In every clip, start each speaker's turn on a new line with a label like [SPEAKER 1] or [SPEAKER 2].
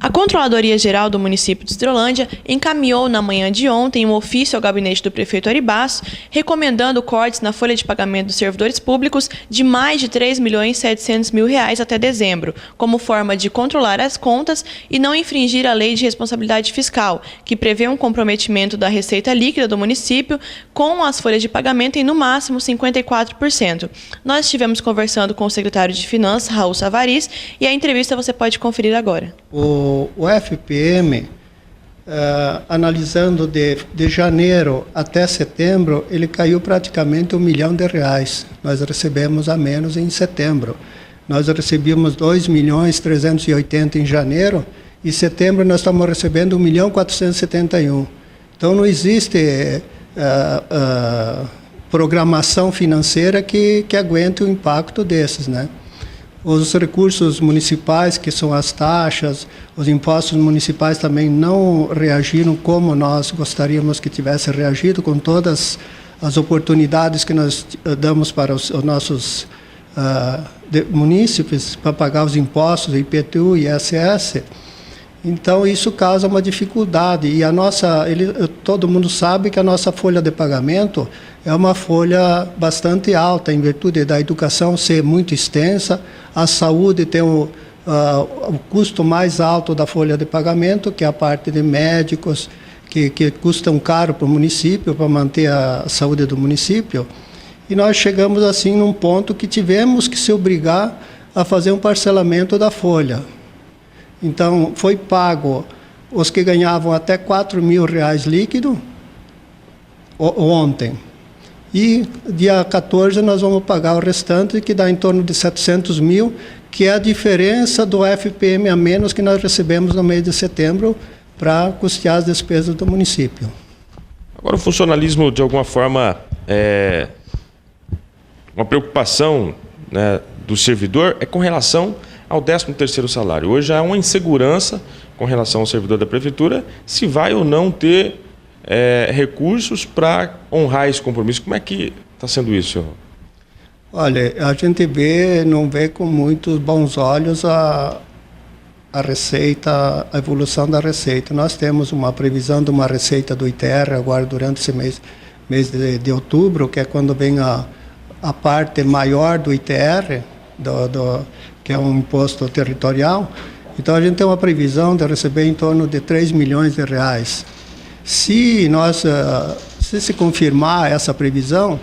[SPEAKER 1] A Controladoria Geral do município de Hidrolândia encaminhou na manhã de ontem um ofício ao gabinete do prefeito Ari Basso, recomendando cortes na folha de pagamento dos servidores públicos de mais de R$ 3.700.000 até dezembro, como forma de controlar as contas e não infringir a Lei de Responsabilidade Fiscal, que prevê um comprometimento da receita líquida do município com as folhas de pagamento em, no máximo, 54%. Nós estivemos conversando com o secretário de Finanças, Raul Savariz, e a entrevista você pode conferir agora.
[SPEAKER 2] O FPM, analisando de janeiro até setembro, ele caiu praticamente R$ 1 milhão. Nós recebemos a menos em setembro. Nós recebíamos 2.380.000 em janeiro, e em setembro nós estamos recebendo 1.471.000. Então não existe programação financeira que aguente o impacto desses, né? Os recursos municipais, que são as taxas, os impostos municipais também não reagiram como nós gostaríamos que tivesse reagido, com todas as oportunidades que nós damos para os nossos munícipes para pagar os impostos, IPTU e ISS. Então, isso causa uma dificuldade. E todo mundo sabe que a nossa folha de pagamento é uma folha bastante alta, em virtude da educação ser muito extensa, a saúde tem o custo mais alto da folha de pagamento, que é a parte de médicos, que custam caro para o município, para manter a saúde do município. E nós chegamos assim num ponto que tivemos que se obrigar a fazer um parcelamento da folha. Então, foi pago os que ganhavam até R$ 4.000 líquido ontem. E dia 14 nós vamos pagar o restante, que dá em torno de 700.000, que é a diferença do FPM a menos que nós recebemos no mês de setembro para custear as despesas do município.
[SPEAKER 3] Agora, o funcionalismo, de alguma forma, uma preocupação, né, do servidor é com relação ao 13º salário. Hoje há uma insegurança com relação ao servidor da prefeitura, se vai ou não ter recursos para honrar esse compromisso. Como é que está sendo isso, senhor?
[SPEAKER 2] Olha, a gente não vê com muitos bons olhos a receita, a evolução da receita. Nós temos uma previsão de uma receita do ITR agora durante esse mês de outubro, que é quando vem a parte maior do ITR, que é um imposto territorial. Então a gente tem uma previsão de receber em torno de R$ 3 milhões. Se se confirmar essa previsão,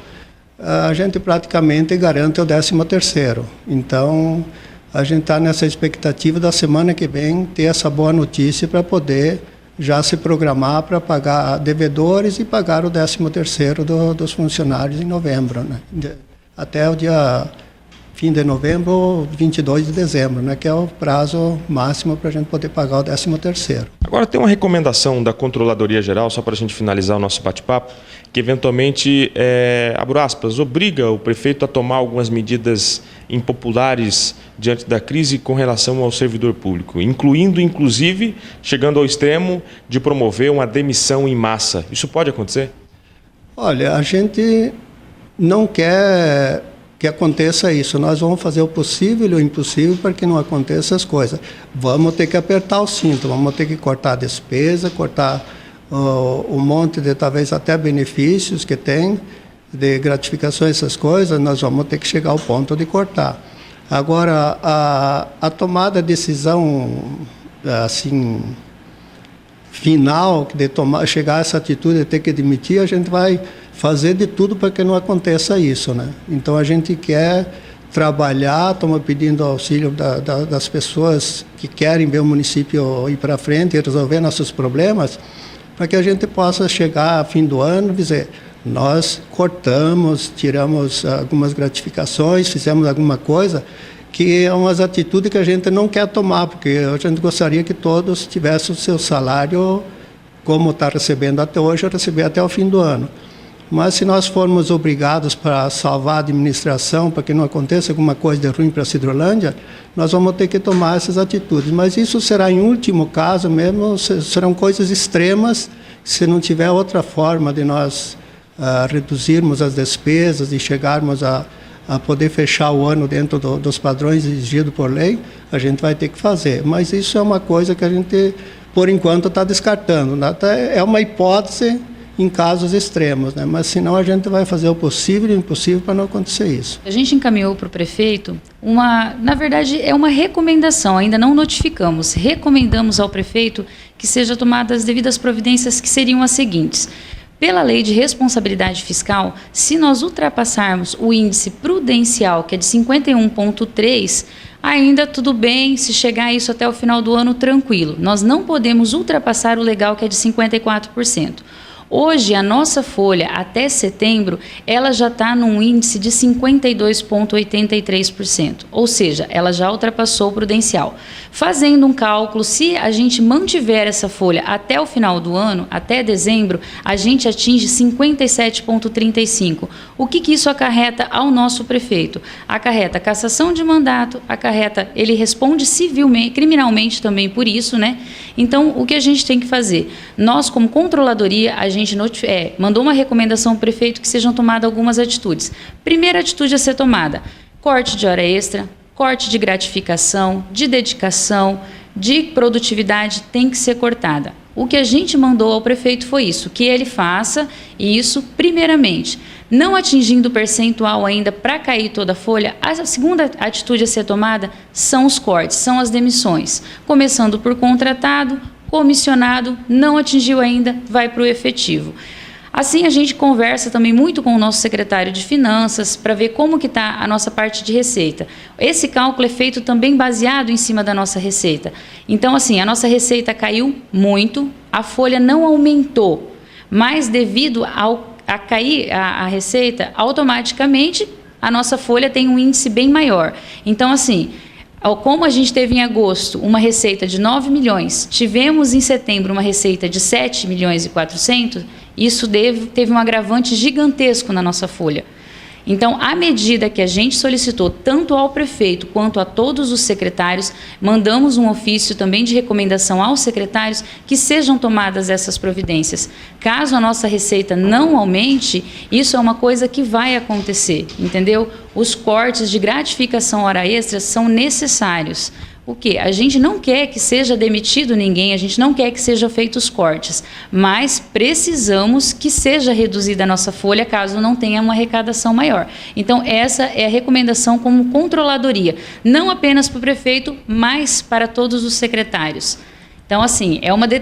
[SPEAKER 2] a gente praticamente garante o 13º. Então a gente está nessa expectativa da semana que vem ter essa boa notícia para poder já se programar para pagar devedores e pagar o 13º dos funcionários em novembro, né? Até o dia fim de novembro, 22 de dezembro, né, que é o prazo máximo para a gente poder pagar o 13º.
[SPEAKER 3] Agora, tem uma recomendação da Controladoria Geral, só para a gente finalizar o nosso bate-papo, que eventualmente, abro aspas, obriga o prefeito a tomar algumas medidas impopulares diante da crise com relação ao servidor público, inclusive, chegando ao extremo de promover uma demissão em massa. Isso pode acontecer?
[SPEAKER 2] Olha, a gente não quer que aconteça isso. Nós vamos fazer o possível e o impossível para que não aconteça as coisas. Vamos ter que apertar o cinto, vamos ter que cortar a despesa, cortar um monte de, talvez, até benefícios que tem, de gratificações, essas coisas, nós vamos ter que chegar ao ponto de cortar. Agora, a tomada de decisão, assim, final, de chegar a essa atitude de ter que demitir, a gente vai fazer de tudo para que não aconteça isso, né? Então a gente quer trabalhar, estamos pedindo auxílio das pessoas que querem ver o município ir para frente e resolver nossos problemas, para que a gente possa chegar a fim do ano e dizer, nós cortamos, tiramos algumas gratificações, fizemos alguma coisa, que é umas atitudes que a gente não quer tomar, porque a gente gostaria que todos tivessem o seu salário, como está recebendo até hoje, receber até o fim do ano. Mas se nós formos obrigados para salvar a administração, para que não aconteça alguma coisa de ruim para a Hidrolândia, nós vamos ter que tomar essas atitudes. Mas isso será, em último caso mesmo, serão coisas extremas, se não tiver outra forma de nós reduzirmos as despesas e chegarmos a a poder fechar o ano dentro dos padrões exigidos por lei, a gente vai ter que fazer. Mas isso é uma coisa que a gente, por enquanto, está descartando. É uma hipótese em casos extremos, né? Mas senão a gente vai fazer o possível e o impossível para não acontecer isso.
[SPEAKER 4] A gente encaminhou para o prefeito na verdade é uma recomendação, ainda não notificamos, recomendamos ao prefeito que sejam tomadas as devidas providências, que seriam as seguintes. Pela lei de responsabilidade fiscal, se nós ultrapassarmos o índice prudencial, que é de 51,3, ainda tudo bem se chegar a isso até o final do ano, tranquilo. Nós não podemos ultrapassar o legal, que é de 54%. Hoje, a nossa folha, até setembro, ela já está num índice de 52,83%, ou seja, ela já ultrapassou o prudencial. Fazendo um cálculo, se a gente mantiver essa folha até o final do ano, até dezembro, a gente atinge 57,35%. O que isso acarreta ao nosso prefeito? Acarreta cassação de mandato, ele responde civilmente, criminalmente também por isso, né? Então, o que a gente tem que fazer? Nós, como controladoria, a gente mandou uma recomendação ao prefeito que sejam tomadas algumas atitudes. Primeira atitude a ser tomada: corte de hora extra, corte de gratificação, de dedicação, de produtividade tem que ser cortada. O que a gente mandou ao prefeito foi isso, que ele faça isso primeiramente. Não atingindo o percentual ainda para cair toda a folha, a segunda atitude a ser tomada são os cortes, são as demissões. Começando por contratado, comissionado, não atingiu ainda, vai para o efetivo. Assim, a gente conversa também muito com o nosso secretário de Finanças para ver como que está a nossa parte de receita. Esse cálculo é feito também baseado em cima da nossa receita. Então, assim, a nossa receita caiu muito, a folha não aumentou, mas devido a cair a receita, automaticamente a nossa folha tem um índice bem maior. Então, assim, como a gente teve em agosto uma receita de 9 milhões, tivemos em setembro uma receita de 7 milhões e 400, isso teve um agravante gigantesco na nossa folha. Então, à medida que a gente solicitou tanto ao prefeito quanto a todos os secretários, mandamos um ofício também de recomendação aos secretários que sejam tomadas essas providências. Caso a nossa receita não aumente, isso é uma coisa que vai acontecer, entendeu? Os cortes de gratificação hora extra são necessários. O quê? A gente não quer que seja demitido ninguém, a gente não quer que sejam feitos cortes, mas precisamos que seja reduzida a nossa folha caso não tenha uma arrecadação maior. Então, essa é a recomendação como controladoria, não apenas para o prefeito, mas para todos os secretários. Então, assim,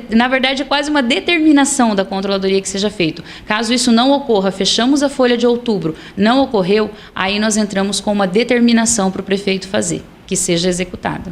[SPEAKER 4] na verdade, é quase uma determinação da controladoria que seja feito. Caso isso não ocorra, fechamos a folha de outubro, não ocorreu, aí nós entramos com uma determinação para o prefeito fazer, que seja executada.